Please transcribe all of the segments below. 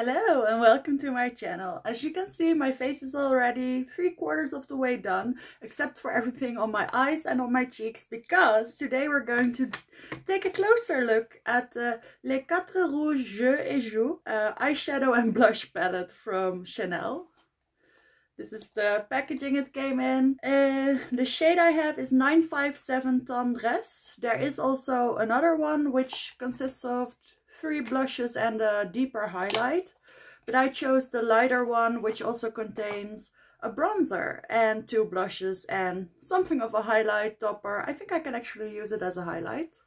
Hello and welcome to my channel. As you can see, my face is already 3/4 of the way done, except for everything on my eyes and on my cheeks, because today we're going to take a closer look at the Les 4 Rouges Jeux et Joues eyeshadow and blush palette from Chanel. This is the packaging it came in. The shade I have is 957 Tendresse. There is also another one which consists of 3 blushes and a deeper highlight, but I chose the lighter one, which also contains a bronzer and 2 blushes and something of a highlight topper. I think I can actually use it as a highlight.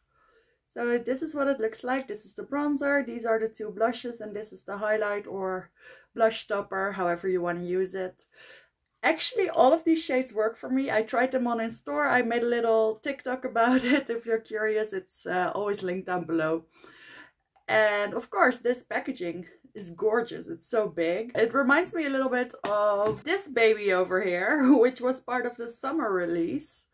So this is what it looks like. This is the bronzer, these are the 2 blushes, and this is the highlight or blush topper, however you want to use it. Actually, all of these shades work for me. I tried them on in store. I made a little TikTok about it. If you're curious, it's always linked down below. And of course, this packaging is gorgeous. It's so big. It reminds me a little bit of this baby over here, which was part of the summer release,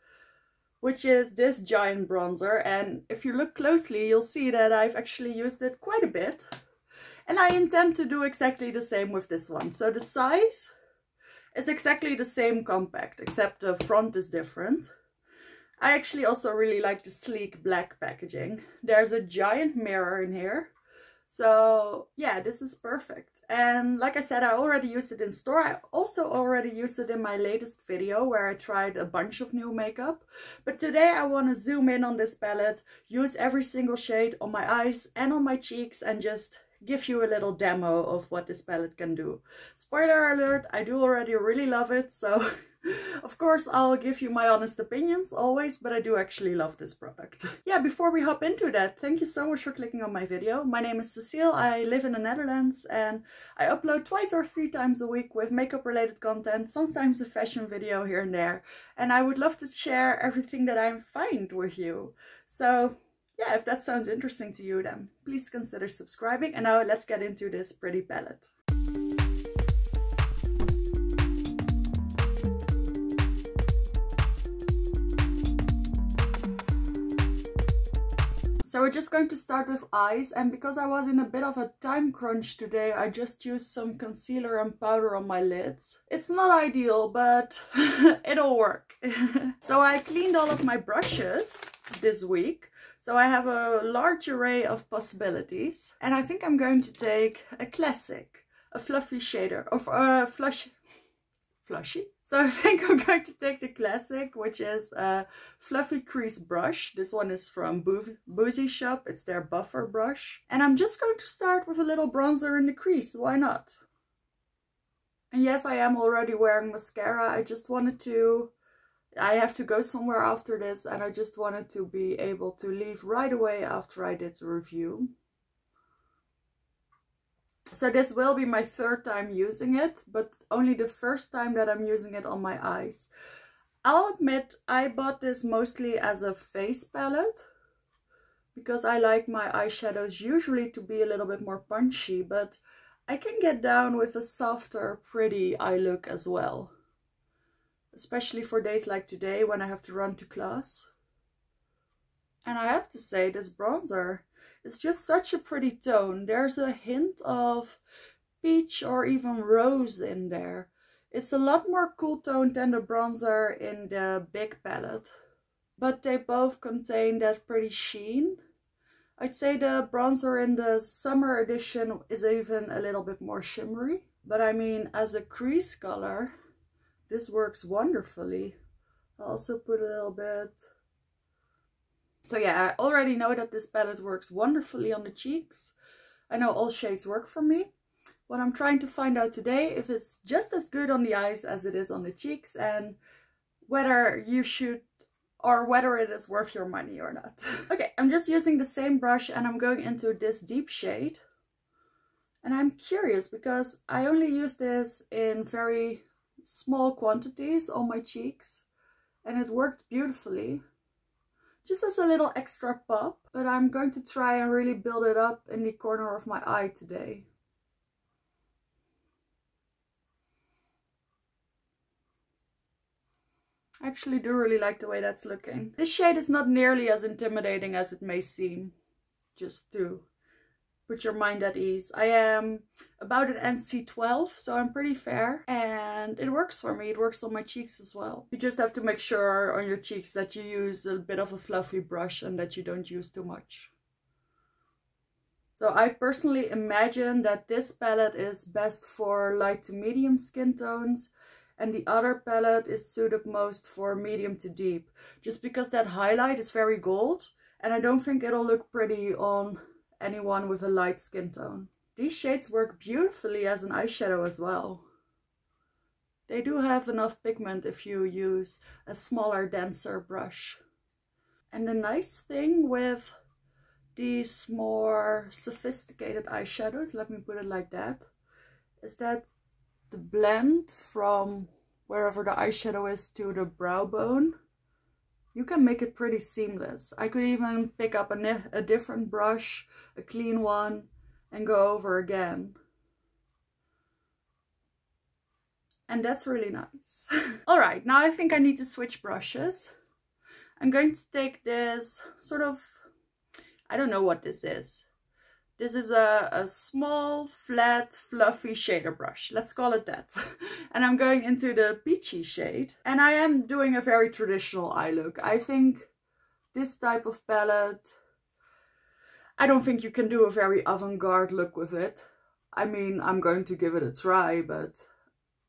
which is this giant bronzer. And if you look closely, you'll see that I've actually used it quite a bit. And I intend to do exactly the same with this one. So the size, it's exactly the same compact, except the front is different. I actually also really like the sleek black packaging. There's a giant mirror in here. So yeah, this is perfect. And like I said, I already used it in store. I also already used it in my latest video where I tried a bunch of new makeup. But today I want to zoom in on this palette, use every single shade on my eyes and on my cheeks, and just give you a little demo of what this palette can do. Spoiler alert, I do already really love it, so of course I'll give you my honest opinions always, but I do actually love this product. Yeah, before we hop into that, thank you so much for clicking on my video. My name is Cecile, I live in the Netherlands, and I upload 2 or 3 times a week with makeup related content, sometimes a fashion video here and there, and I would love to share everything that I find with you. So yeah, if that sounds interesting to you, then please consider subscribing. And now let's get into this pretty palette. So we're just going to start with eyes, and because I was in a bit of a time crunch today, I just used some concealer and powder on my lids. It's not ideal, but it'll work. So I cleaned all of my brushes this week. So I have a large array of possibilities, and I think I'm going to take a classic, a fluffy shader, or flushy. So I think I'm going to take the classic, which is a fluffy crease brush. This one is from Boozy Shop. It's their buffer brush. And I'm just going to start with a little bronzer in the crease. Why not? And yes, I am already wearing mascara. I have to go somewhere after this, and I just wanted to be able to leave right away after I did the review. So this will be my 3rd time using it, but only the first time that I'm using it on my eyes. I'll admit I bought this mostly as a face palette, because I like my eyeshadows usually to be a little bit more punchy, but I can get down with a softer, pretty eye look as well. Especially for days like today when I have to run to class. And I have to say, this bronzer is just such a pretty tone. There's a hint of peach or even rose in there. It's a lot more cool toned than the bronzer in the big palette. But they both contain that pretty sheen. I'd say the bronzer in the summer edition is even a little bit more shimmery. But I mean, as a crease color, this works wonderfully. I'll also put a little bit. So yeah, I already know that this palette works wonderfully on the cheeks. I know all shades work for me. What I'm trying to find out today, if it's just as good on the eyes as it is on the cheeks, and whether you should, or whether it is worth your money or not. Okay, I'm just using the same brush, and I'm going into this deep shade. And I'm curious because I only use this in very small quantities on my cheeks, and it worked beautifully, just as a little extra pop. But I'm going to try and really build it up in the corner of my eye today. I actually do really like the way that's looking. This shade is not nearly as intimidating as it may seem, just to put your mind at ease. I am about an NC12, so I'm pretty fair, and it works for me. It works on my cheeks as well. You just have to make sure on your cheeks that you use a bit of a fluffy brush and that you don't use too much. So I personally imagine that this palette is best for light to medium skin tones, and the other palette is suited most for medium to deep, just because that highlight is very gold, and I don't think it'll look pretty on anyone with a light skin tone. These shades work beautifully as an eyeshadow as well. They do have enough pigment if you use a smaller, denser brush. And the nice thing with these more sophisticated eyeshadows, let me put it like that, is that the blend from wherever the eyeshadow is to the brow bone, you can make it pretty seamless. I could even pick up a different brush, a clean one, and go over again. And that's really nice. Alright, now I think I need to switch brushes. I'm going to take this sort of, I don't know what this is. This is a small, flat, fluffy shader brush. Let's call it that. And I'm going into the peachy shade. And I am doing a very traditional eye look. I think this type of palette, I don't think you can do a very avant-garde look with it. I mean, I'm going to give it a try, but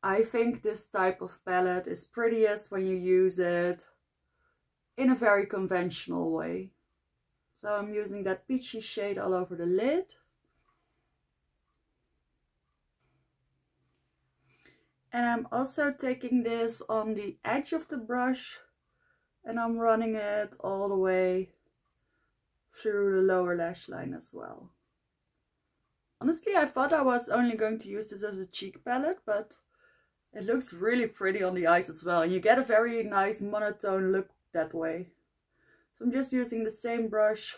I think this type of palette is prettiest when you use it in a very conventional way. So I'm using that peachy shade all over the lid. And I'm also taking this on the edge of the brush and I'm running it all the way through the lower lash line as well. Honestly, I thought I was only going to use this as a cheek palette, but it looks really pretty on the eyes as well. And you get a very nice monotone look that way. So I'm just using the same brush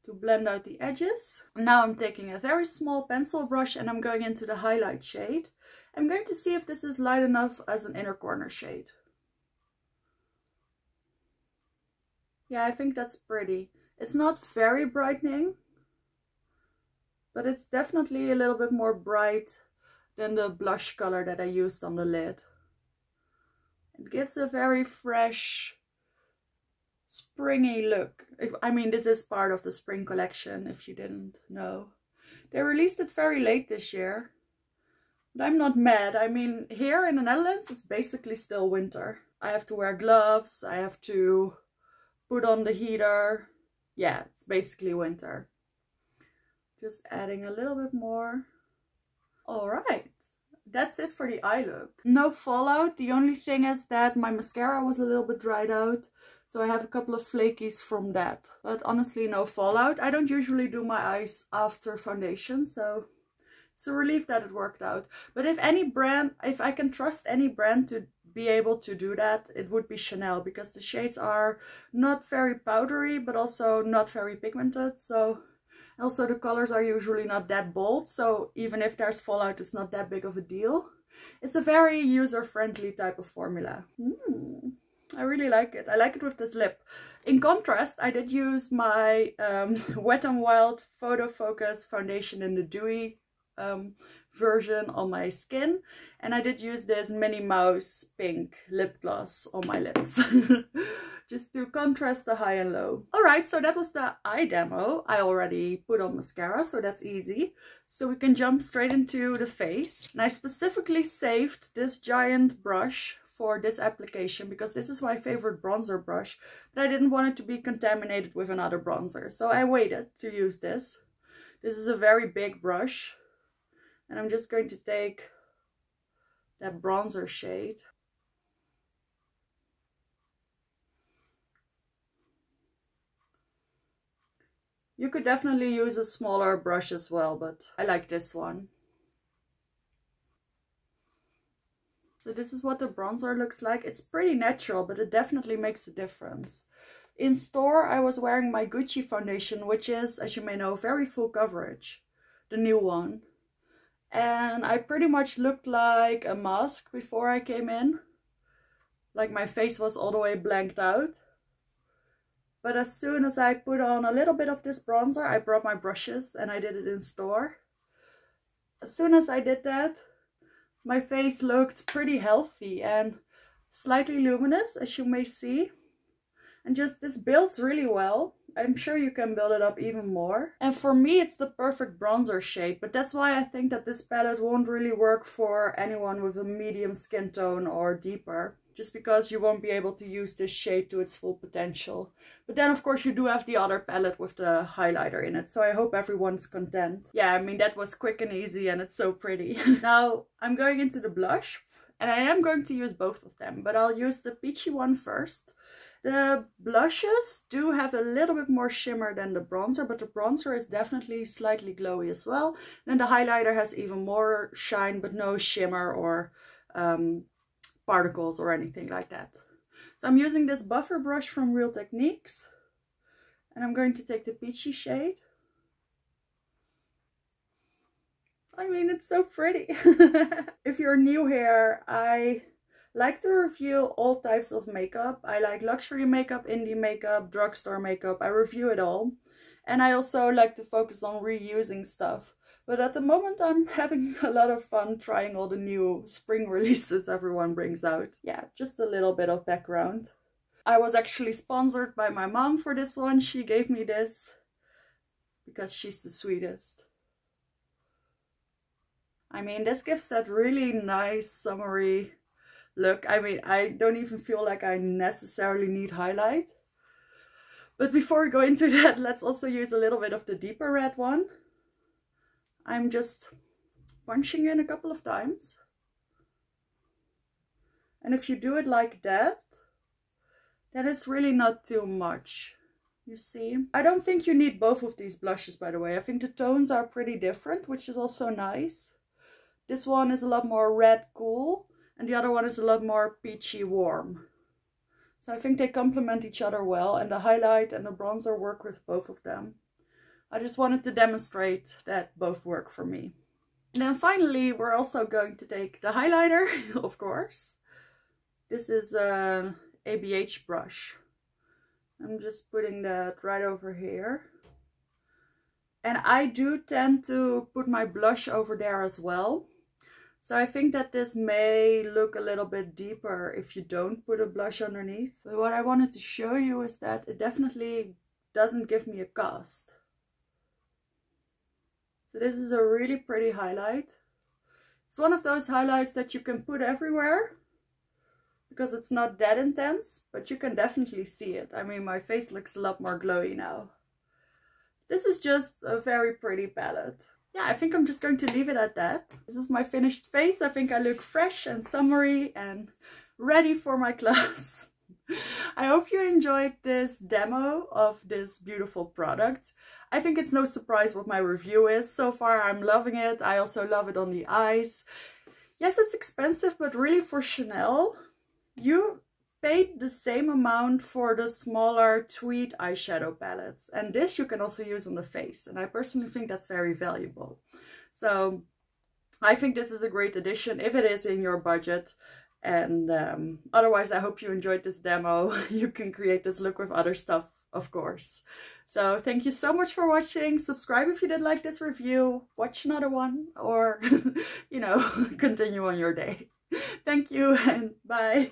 to blend out the edges. Now I'm taking a very small pencil brush and I'm going into the highlight shade. I'm going to see if this is light enough as an inner corner shade. Yeah, I think that's pretty. It's not very brightening, but it's definitely a little bit more bright than the blush color that I used on the lid. It gives a very fresh, springy look. I mean, this is part of the spring collection, if you didn't know. They released it very late this year, but I'm not mad. I mean, here in the Netherlands, it's basically still winter. I have to wear gloves, I have to put on the heater. Yeah, it's basically winter. Just adding a little bit more. Alright, that's it for the eye look. No fallout. The only thing is that my mascara was a little bit dried out. So I have a couple of flakies from that. But honestly, no fallout. I don't usually do my eyes after foundation, so it's a relief that it worked out. But if I can trust any brand to be able to do that, it would be Chanel, because the shades are not very powdery, but also not very pigmented. So also the colors are usually not that bold. So even if there's fallout, it's not that big of a deal. It's a very user-friendly type of formula. I really like it. I like it with this lip. In contrast, I did use my Wet n Wild Photo Focus foundation in the dewy version on my skin, and I did use this Minnie Mouse pink lip gloss on my lips just to contrast the high and low. Alright, so that was the eye demo. I already put on mascara, so that's easy. So we can jump straight into the face. And I specifically saved this giant brush for this application because this is my favorite bronzer brush, but I didn't want it to be contaminated with another bronzer, so I waited to use this. This is a very big brush, and I'm just going to take that bronzer shade. You could definitely use a smaller brush as well, but I like this one. So this is what the bronzer looks like. It's pretty natural, but it definitely makes a difference. In store, I was wearing my Gucci foundation, which is, as you may know, very full coverage. The new one. And I pretty much looked like a mask before I came in. Like my face was all the way blanked out. But as soon as I put on a little bit of this bronzer, I brought my brushes and I did it in store. As soon as I did that, my face looked pretty healthy and slightly luminous, as you may see. And just this builds really well. I'm sure you can build it up even more. And for me, it's the perfect bronzer shade, but that's why I think that this palette won't really work for anyone with a medium skin tone or deeper, just because you won't be able to use this shade to its full potential. But then of course you do have the other palette with the highlighter in it, so I hope everyone's content. Yeah, I mean, that was quick and easy and it's so pretty. Now I'm going into the blush, and I am going to use both of them, but I'll use the peachy one first. The blushes do have a little bit more shimmer than the bronzer, but the bronzer is definitely slightly glowy as well. And the highlighter has even more shine, but no shimmer or particles or anything like that. So I'm using this buffer brush from Real Techniques, and I'm going to take the peachy shade. I mean, it's so pretty. If you're new here, I like to review all types of makeup. I like luxury makeup, indie makeup, drugstore makeup. I review it all. And I also like to focus on reusing stuff. But at the moment I'm having a lot of fun trying all the new spring releases everyone brings out. Yeah, just a little bit of background. I was actually sponsored by my mom for this one. She gave me this because she's the sweetest. I mean, this gives that really nice summery look. I mean, I don't even feel like I necessarily need highlight. But before we go into that, let's also use a little bit of the deeper red one. I'm just punching in a couple of times. And if you do it like that, then it's really not too much. You see? I don't think you need both of these blushes, by the way. I think the tones are pretty different, which is also nice. This one is a lot more red cool, and the other one is a lot more peachy warm. So I think they complement each other well, and the highlight and the bronzer work with both of them. I just wanted to demonstrate that both work for me. And then finally, we're also going to take the highlighter, of course. This is an ABH brush. I'm just putting that right over here. And I do tend to put my blush over there as well. So I think that this may look a little bit deeper if you don't put a blush underneath. But what I wanted to show you is that it definitely doesn't give me a cast. So this is a really pretty highlight. It's one of those highlights that you can put everywhere because it's not that intense, but you can definitely see it. I mean, my face looks a lot more glowy now. This is just a very pretty palette. Yeah, I think I'm just going to leave it at that. This is my finished face. I think I look fresh and summery and ready for my class. I hope you enjoyed this demo of this beautiful product. I think it's no surprise what my review is. So far I'm loving it. I also love it on the eyes. Yes, it's expensive, but really for Chanel, you paid the same amount for the smaller tweed eyeshadow palettes, and this you can also use on the face, and I personally think that's very valuable. So I think this is a great addition if it is in your budget, and otherwise I hope you enjoyed this demo. You can create this look with other stuff, of course. So thank you so much for watching. Subscribe if you did like this review, watch another one, or you know, continue on your day. Thank you and bye.